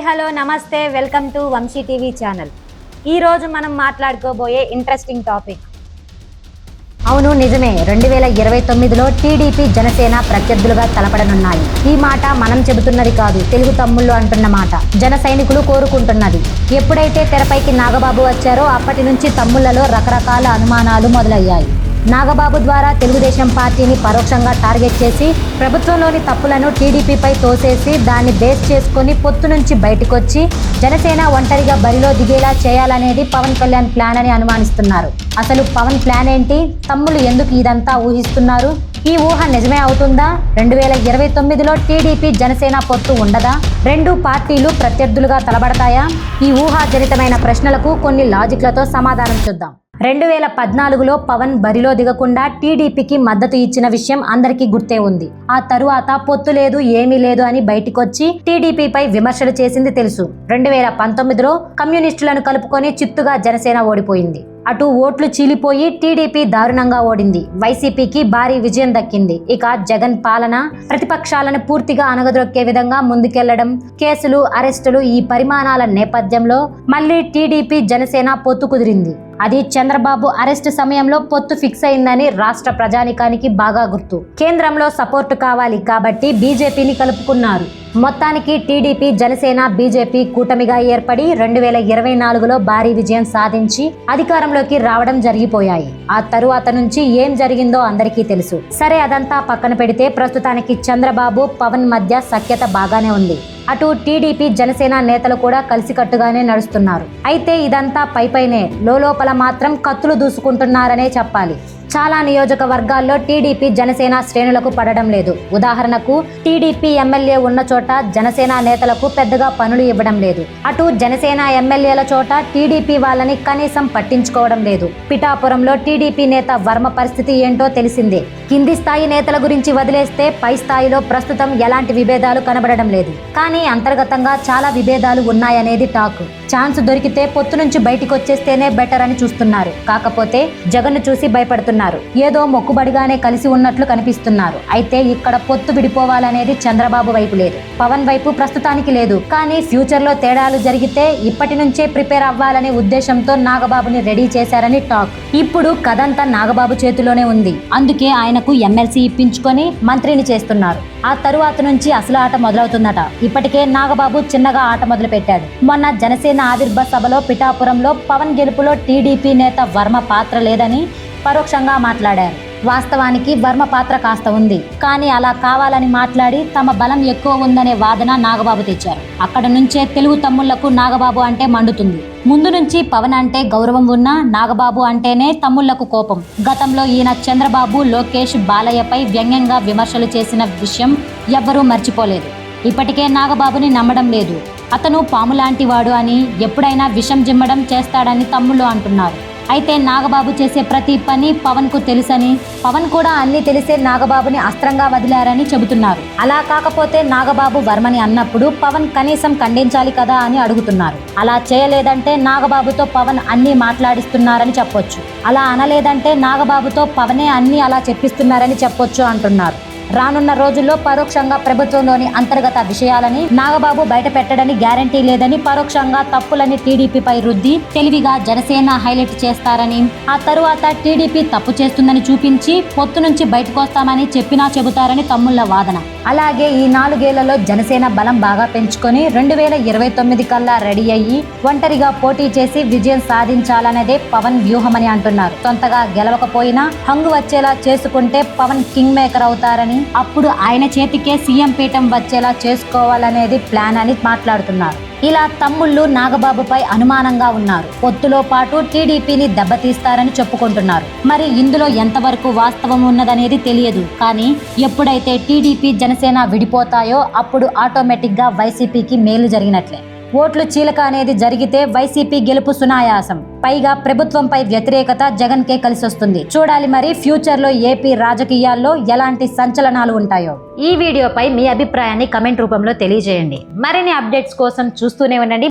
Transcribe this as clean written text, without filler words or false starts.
Hello నమస్తే welcome to Vamshi TV channel. ఈరోజు మనం మాట్లాడుకోబోయే ఇంట్రెస్టింగ్ టాపిక్. అవును నిజమే, 2029లో టీడీపీ జనసేన ప్రత్యర్థులుగా తలపడనున్నాయి. ఈ మాట మనం చెబుతున్నది కాదు, తెలుగు తమ్ముళ్ళు అంటున్న మాట, జన సైనికులు కోరుకుంటున్నది. ఎప్పుడైతే తెరపైకి నాగబాబు వచ్చారో అప్పటి నుంచి తమ్ముళ్లలో రకరకాల అనుమానాలు మొదలయ్యాయి. నాగబాబు ద్వారా తెలుగుదేశం పార్టీని పరోక్షంగా టార్గెట్ చేసి ప్రభుత్వంలోని తప్పులను టీడీపీపై తోసేసి దాన్ని బేస్ చేసుకుని పొత్తు నుంచి బయటకొచ్చి జనసేన ఒంటరిగా బరిలో దిగేలా చేయాలనేది పవన్ కళ్యాణ్ ప్లాన్ అని అనుమానిస్తున్నారు. అసలు పవన్ ప్లాన్ ఏంటి? తమ్ముళ్ళు ఎందుకు ఇదంతా ఊహిస్తున్నారు? ఈ ఊహ నిజమే అవుతుందా? 2029లో టీడీపీ జనసేన పొత్తు ఉండదా? రెండు పార్టీలు ప్రత్యర్థులుగా తలబడతాయా? ఈ ఊహాజనితమైన ప్రశ్నలకు కొన్ని లాజిక్లతో సమాధానం చూద్దాం. 2014లో పవన్ బరిలో దిగకుండా టీడీపీకి మద్దతు ఇచ్చిన విషయం అందరికీ గుర్తే ఉంది. ఆ తరువాత పొత్తు లేదు, ఏమీ లేదు అని బయటికొచ్చి టీడీపీపై విమర్శలు చేసింది తెలుసు. 2019లో కమ్యూనిస్టులను కలుపుకొని చిత్తుగా జనసేన ఓడిపోయింది. అటు ఓట్లు చీలిపోయి టీడీపీ దారుణంగా ఓడింది. వైసీపీకి భారీ విజయం దక్కింది. ఇక జగన్ పాలన ప్రతిపక్షాలను పూర్తిగా అణగదొక్కే విధంగా ముందుకెళ్లడం, కేసులు, అరెస్టులు, ఈ పరిమాణాల నేపథ్యంలో మళ్లీ టీడీపీ జనసేన పొత్తు కుదిరింది. అది చంద్రబాబు అరెస్ట్ సమయంలో పొత్తు ఫిక్స్ అయిందని రాష్ట్ర ప్రజానికానికి బాగా గుర్తు. కేంద్రంలో సపోర్టు కావాలి కాబట్టి బీజేపీని కలుపుకున్నారు. మొత్తానికి టీడీపీ, జనసేన, బీజేపీ కూటమిగా ఏర్పడి 2024లో భారీ విజయం సాధించి అధికారంలోకి రావడం జరిగిపోయాయి. ఆ తరువాత నుంచి ఏం జరిగిందో అందరికీ తెలుసు. సరే, అదంతా పక్కన పెడితే ప్రస్తుతానికి చంద్రబాబు, పవన్ మధ్య సఖ్యత బాగానే ఉంది. అటు టీడీపీ, జనసేన నేతలు కూడా కలిసికట్టుగానే నడుస్తున్నారు. అయితే ఇదంతా పైపైనే, లోపల మాత్రం కత్తులు దూసుకుంటున్నారనే చెప్పాలి. చాలా నియోజకవర్గాల్లో టీడీపీ, జనసేన శ్రేణులకు పడడం లేదు. ఉదాహరణకు టీడీపీ ఎమ్మెల్యే ఉన్న చోట జనసేన నేతలకు పెద్దగా పనులు ఇవ్వడం లేదు. అటు జనసేన ఎమ్మెల్యేల చోట టీడీపీ వాళ్ళని కనీసం పట్టించుకోవడం లేదు. పిఠాపురంలో టీడీపీ నేత వర్మ పరిస్థితి ఏంటో తెలిసిందే. కింది స్థాయి నేతల గురించి వదిలేస్తే పై స్థాయిలో ప్రస్తుతం ఎలాంటి విభేదాలు కనబడడం లేదు. కానీ అంతర్గతంగా చాలా విభేదాలు ఉన్నాయనేది టాక్. ఛాన్స్ దొరికితే పొత్తు నుంచి బయటికి వచ్చేస్తేనే బెటర్ అని చూస్తున్నారు. కాకపోతే జగన్ చూసి భయపడుతున్నారు. ఏదో మొక్కుబడిగానే కలిసి ఉన్నట్లు కనిపిస్తున్నారు. అయితే ఇక్కడ పొత్తు విడిపోవాలనేది చంద్రబాబు వైపు లేదు, పవన్ వైపు ప్రస్తుతానికి లేదు. కానీ ఫ్యూచర్ లో తేడాలు జరిగితే ఇప్పటి నుంచే ప్రిపేర్ అవ్వాలనే ఉద్దేశంతో నాగబాబుని రెడీ చేశారని టాక్. ఇప్పుడు కథంతా నాగబాబు చేతిలోనే ఉంది. అందుకే ఆయనకు ఎమ్మెల్సీ ఇప్పించుకొని మంత్రిని చేస్తున్నారు. ఆ తరువాత నుంచి అసలు ఆట మొదలవుతుందట. ఇప్పటికే నాగబాబు చిన్నగా ఆట మొదలు పెట్టాడు. మొన్న జనసేన ఆవిర్భావ సభలో పిఠాపురంలో పవన్ గెలుపులో టీడీపీ నేత వర్మ పాత్ర లేదని పరోక్షంగా మాట్లాడారు. వాస్తవానికి వర్మ పాత్ర కాస్త ఉంది. కానీ అలా కావాలని మాట్లాడి తమ బలం ఎక్కువ ఉందనే వాదన నాగబాబు తెచ్చారు. అక్కడ నుంచే తెలుగు తమ్ముళ్లకు నాగబాబు అంటే మండుతుంది. ముందు నుంచి పవన్ అంటే గౌరవం ఉన్నా నాగబాబు అంటేనే తమ్ముళ్లకు కోపం. గతంలో ఈయన చంద్రబాబు, లోకేష్, బాలయ్యపై వ్యంగ్యంగా విమర్శలు చేసిన విషయం ఎవ్వరూ మర్చిపోలేదు. ఇప్పటికే నాగబాబుని నమ్మడం లేదు. అతను పాము లాంటి వాడు అని, ఎప్పుడైనా విషం జిమ్మడం చేస్తాడని తమ్ముళ్ళు అంటున్నారు. అయితే నాగబాబు చేసే ప్రతి పని పవన్ కు తెలుసని, పవన్ కూడా అన్ని తెలిసే నాగబాబుని అస్త్రంగా వదిలారని చెబుతున్నారు. అలా కాకపోతే నాగబాబు వర్మని అన్నప్పుడు పవన్ కనీసం ఖండించాలి కదా అని అడుగుతున్నారు. అలా చేయలేదంటే నాగబాబుతో పవన్ అన్ని మాట్లాడిస్తున్నారని చెప్పొచ్చు. అలా అనలేదంటే నాగబాబుతో పవనే అన్ని అలా చెప్పిస్తున్నారని చెప్పొచ్చు అంటున్నారు. రానున్న రోజుల్లో పరోక్షంగా ప్రభుత్వంలోని అంతర్గత విషయాలని నాగబాబు బయట పెట్టడని గ్యారంటీ లేదని, పరోక్షంగా తప్పులని టీడీపీపై రుద్ది తెలివిగా జనసేన హైలైట్ చేస్తారని, ఆ తరువాత టీడీపీ తప్పు చేస్తుందని చూపించి పొత్తు నుంచి బయటకొస్తామని చెప్పినా చెబుతారని తమ్ముళ్ల వాదన. అలాగే ఈ 4 ఏళ్లలో జనసేన బలం బాగా పెంచుకొని 2029 కల్లా రెడీ అయ్యి ఒంటరిగా పోటీ చేసి విజయం సాధించాలనేదే పవన్ వ్యూహమని అంటున్నారు. సొంతగా గెలవకపోయినా హంగు వచ్చేలా చేసుకుంటే పవన్ కింగ్ మేకర్ అవుతారని, అప్పుడు ఆయన చేతికే సీఎం పీఠం వచ్చేలా చేసుకోవాలనేది ప్లాన్ అని మాట్లాడుతున్నారు. ఇలా తమ్ముళ్ళు నాగబాబుపై అనుమానంగా ఉన్నారు. పొత్తులో పాటు టీడీపీని దెబ్బతీస్తారని చెప్పుకుంటున్నారు. మరి ఇందులో ఎంతవరకు వాస్తవం ఉన్నదనేది తెలియదు. కానీ ఎప్పుడైతే టీడీపీ, జనసేన విడిపోతాయో అప్పుడు ఆటోమేటిక్గా వైసీపీకి మేలు జరిగినట్లే. ఓట్లు చీలక అనేది జరిగితే వైసీపీ గెలుపు సునాయాసం. పైగా ప్రభుత్వంపై వ్యతిరేకత జగన్కే కలిసొస్తుంది. చూడాలి మరి ఫ్యూచర్లో ఏపీ రాజకీయాల్లో ఎలాంటి సంచలనాలు ఉంటాయో. ఈ వీడియోపై మీ అభిప్రాయాన్ని కమెంట్ రూపంలో తెలియజేయండి. మరిన్ని అప్డేట్స్ కోసం చూస్తూనే ఉండండి